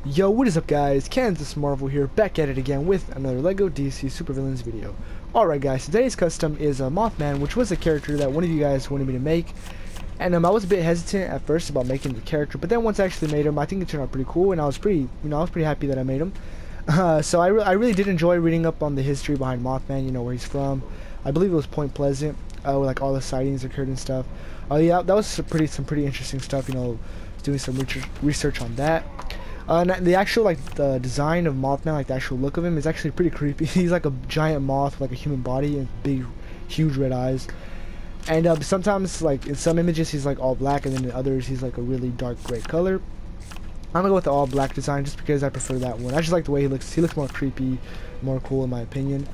Yo, what is up guys? Kansas Marvel here, back at it again with another LEGO DC Supervillains video. Alright guys, today's custom is Mothman, which was a character that one of you guys wanted me to make. And I was a bit hesitant at first about making the character, but then once I actually made him, I think it turned out pretty cool, and I was pretty happy that I made him. So I really did enjoy reading up on the history behind Mothman, you know, where he's from. I believe it was Point Pleasant, where like all the sightings occurred and stuff. Yeah, that was some pretty interesting stuff, you know, doing some research on that. The actual the design of Mothman, like the actual look of him, is actually pretty creepy. He's like a giant moth with like a human body and big, huge red eyes. And sometimes, like in some images, he's like all black, and then in others, he's like a really dark gray color. I'm gonna go with the all black design just because I prefer that one. I just like the way he looks. He looks more creepy, more cool in my opinion.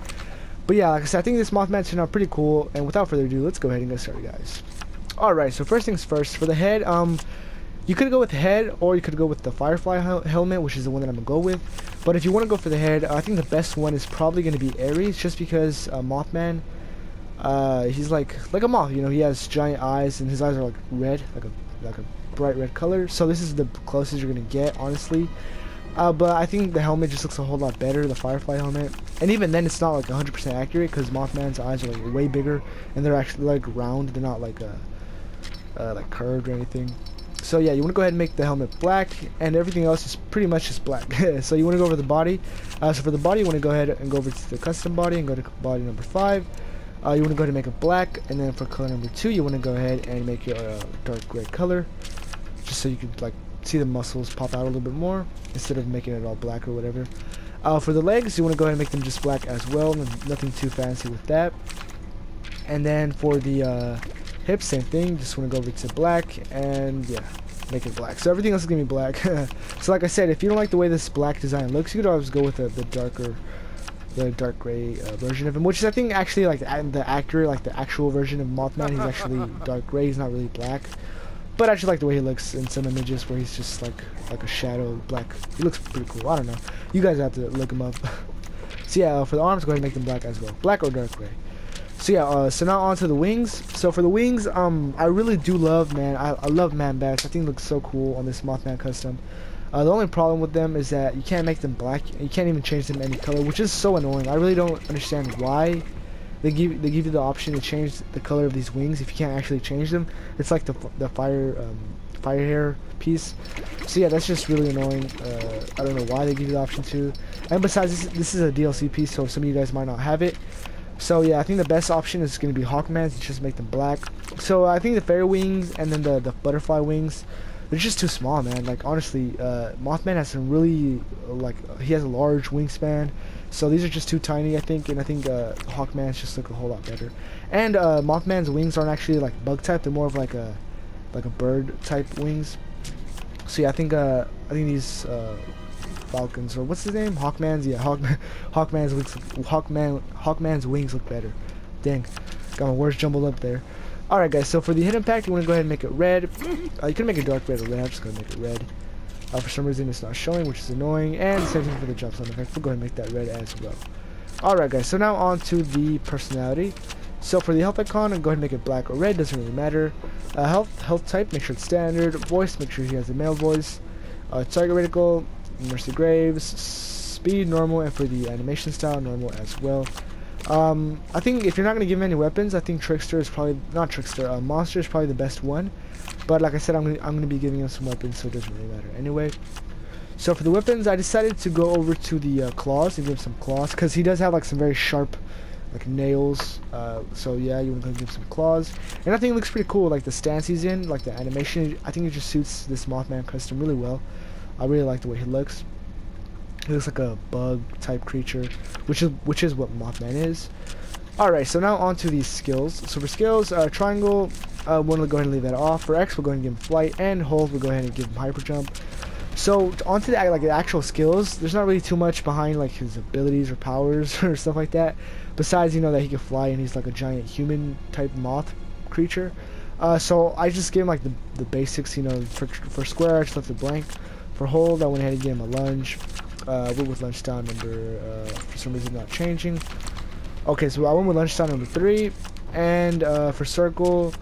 But yeah, like I said, I think this Mothman turned out pretty cool. And without further ado, let's go ahead and get started, guys. All right. So first things first, for the head, you could go with the head, or you could go with the Firefly helmet, which is the one that I'm gonna go with. But if you want to go for the head, I think the best one is probably gonna be Ares, just because Mothman, he's like a moth. You know, he has giant eyes, and his eyes are like red, like a bright red color. So this is the closest you're gonna get, honestly. But I think the helmet just looks a whole lot better, the Firefly helmet. And even then, it's not like 100% accurate, because Mothman's eyes are like way bigger, and they're actually like round. They're not like like curved or anything. So yeah, you want to go ahead and make the helmet black, and everything else is pretty much just black. So you want to go over the body. So for the body, you want to go ahead and go over to the custom body and go to body number 5. You want to go ahead and make it black, and then for color number 2, you want to go ahead and make your dark gray color, just so you can like see the muscles pop out a little bit more instead of making it all black or whatever. For the legs, you want to go ahead and make them just black as well, nothing too fancy with that. And then for the hips, same thing, just want to go over to black, and yeah, make it black. So everything else is gonna be black. So like I said, if you don't like the way this black design looks, you could always go with the dark gray version of him, which is I think actually like the accurate, like the actual version of Mothman. He's actually dark gray, he's not really black. But I actually like the way he looks in some images where he's just like a shadow black. He looks pretty cool. I don't know, you guys have to look him up. So yeah, for the arms, go ahead and make them black as well, black or dark gray. So yeah, so now on to the wings. So for the wings, I really do love, man, I love man bats. I think it looks so cool on this Mothman custom. The only problem with them is that you can't make them black. You can't even change them any color, which is so annoying. I really don't understand why they give you the option to change the color of these wings if you can't actually change them. It's like the fire hair piece. So yeah, that's just really annoying. I don't know why they give you the option to. And besides, this is a DLC piece, so some of you guys might not have it. So yeah, I think the best option is going to be Hawkman's, just make them black. So I think the fairy wings and then the butterfly wings, they're just too small, man. Like honestly, Mothman has some really, he has a large wingspan. So these are just too tiny, I think, and I think Hawkman's just look a whole lot better. And Mothman's wings aren't actually like bug type, they're more of like a bird type wings. So yeah, I think these Falcons, or what's his name? Hawkman's, yeah, Hawkman's wings look better. Dang, got my words jumbled up there. Alright guys, so for the hidden pack, you want to go ahead and make it red. You can make it dark red or red. I'm just going to make it red. For some reason it's not showing, which is annoying. And the same thing for the jump sound effect. We'll go ahead and make that red as well. Alright guys, so now on to the personality. So for the health icon, go ahead and make it black or red, doesn't really matter. Health type, make sure it's standard. Voice, make sure he has a male voice. Target reticle, Mercy Graves. Speed, normal, and for the animation style, normal as well. I think if you're not going to give him any weapons, I think Monster is probably the best one. But like I said, I'm gonna be giving him some weapons, so it doesn't really matter anyway. So for the weapons, I decided to go over to the claws and give him some claws, because he does have like some very sharp like nails. So yeah, you want to go give him some claws. And I think it looks pretty cool, like the stance he's in, like the animation. I think it just suits this Mothman custom really well. I really like the way he looks. He looks like a bug type creature, which is what Mothman is. Alright, so now on to these skills. So for skills, triangle, we're going to go ahead and leave that off. For X, we'll go ahead and give him flight, and hold, we'll go ahead and give him hyper jump. So onto the actual skills, there's not really too much behind like his abilities or powers or stuff like that. Besides, you know, that he can fly and he's like a giant human type moth creature. So I just gave him like the basics, you know. For square, I just left it blank. For hold, I went ahead and gave him a lunge. With lunge down number, for some reason not changing. Okay, so I went with lunch down number 3, and for circle,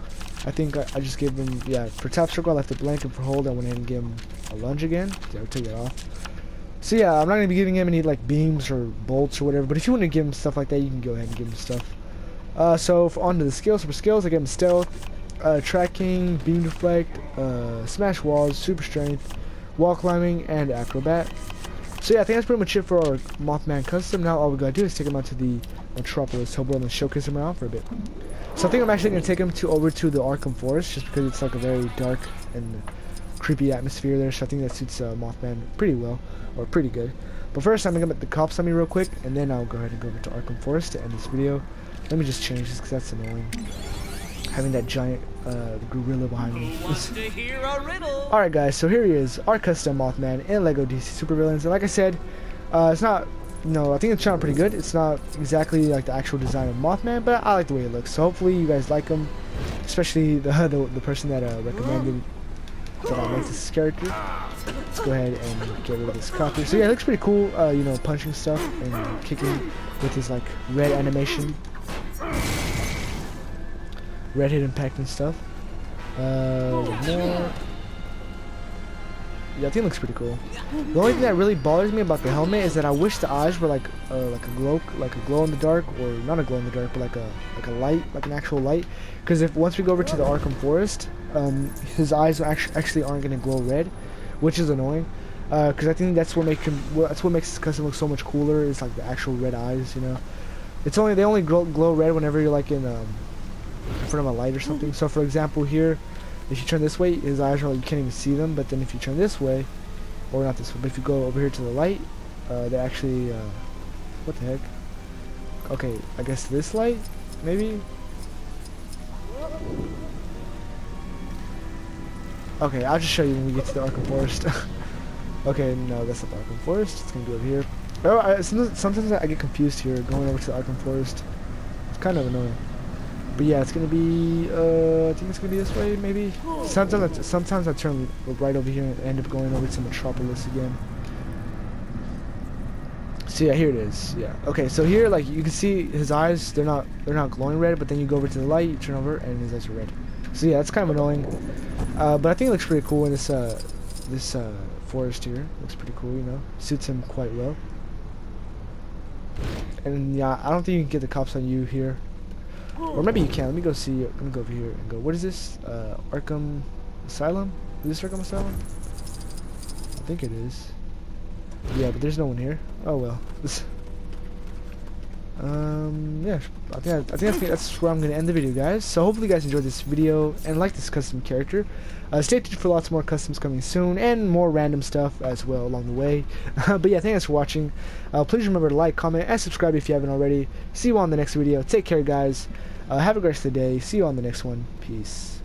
I think I just gave him, yeah, for tap circle I left it blank, and for hold I went ahead and gave him a lunge again. Yeah, I'll take that off. So yeah, I'm not gonna be giving him any like beams or bolts or whatever. But if you want to give him stuff like that, you can go ahead and give him stuff. So on to the skills. For skills, I give him stealth, tracking, beam deflect, smash walls, super strength, wall climbing, and acrobat. So yeah, I think that's pretty much it for our Mothman custom. Now all we gotta do is take him out to the Metropolis. Hopefully I'm gonna showcase him around for a bit. So I think I'm actually gonna take him over to the Arkham Forest, just because it's like a very dark and creepy atmosphere there. So I think that suits Mothman pretty well, or pretty good. But first, I'm gonna get the cops on me real quick, and then I'll go ahead and go over to Arkham Forest to end this video. Let me just change this because that's annoying. Having that giant gorilla behind me. Alright guys, so here he is, our custom Mothman in LEGO DC Supervillains. And like I said, it's not, I think it's turned out pretty good. It's not exactly like the actual design of Mothman, but I like the way it looks. So hopefully you guys like him, especially the person that recommended that I like this character. Let's go ahead and get rid of this copy. So yeah, it looks pretty cool, punching stuff and kicking with his like red animation. Red hit impact and stuff. More. Yeah, I think it looks pretty cool. The only thing that really bothers me about the helmet is that I wish the eyes were like a glow in the dark, or not a glow in the dark, but like a light, like an actual light. Because once we go over to the Arkham Forest, his eyes actually aren't gonna glow red, which is annoying. Because I think that's what makes his custom look so much cooler. Is like the actual red eyes, They only glow red whenever you're like in front of a light or something. So for example here, if you turn this way, his eyes are like, you can't even see them. But then if you turn this way, or not this way, but if you go over here to the light, they actually what the heck? Okay, I guess this light maybe. Okay, I'll just show you when we get to the Arkham Forest. Okay, no, that's not the Arkham Forest. It's gonna be over here. Oh, sometimes I get confused here going over to the Arkham Forest. It's kind of annoying. But yeah, it's gonna be. I think it's gonna be this way, maybe. Sometimes I turn right over here and end up going over to Metropolis again. So yeah, here it is. Yeah. Okay, so here, like you can see his eyes. They're not glowing red, but then you go over to the light, you turn over, and his eyes are red. So yeah, it's kind of annoying. But I think it looks pretty cool in this forest here. Looks pretty cool, Suits him quite well. And yeah, I don't think you can get the cops on you here. Or maybe you can. Let me go see. Let me go over here and go. What is this? Arkham Asylum? Is this Arkham Asylum? I think it is. Yeah, but there's no one here. Oh well. Yeah. I think that's where I'm gonna end the video, guys. So hopefully you guys enjoyed this video and like this custom character. Stay tuned for lots more customs coming soon and more random stuff as well along the way. But yeah, thanks for watching. Please remember to like, comment, and subscribe if you haven't already. See you on the next video. Take care, guys. Have a great rest of the day. See you on the next one. Peace.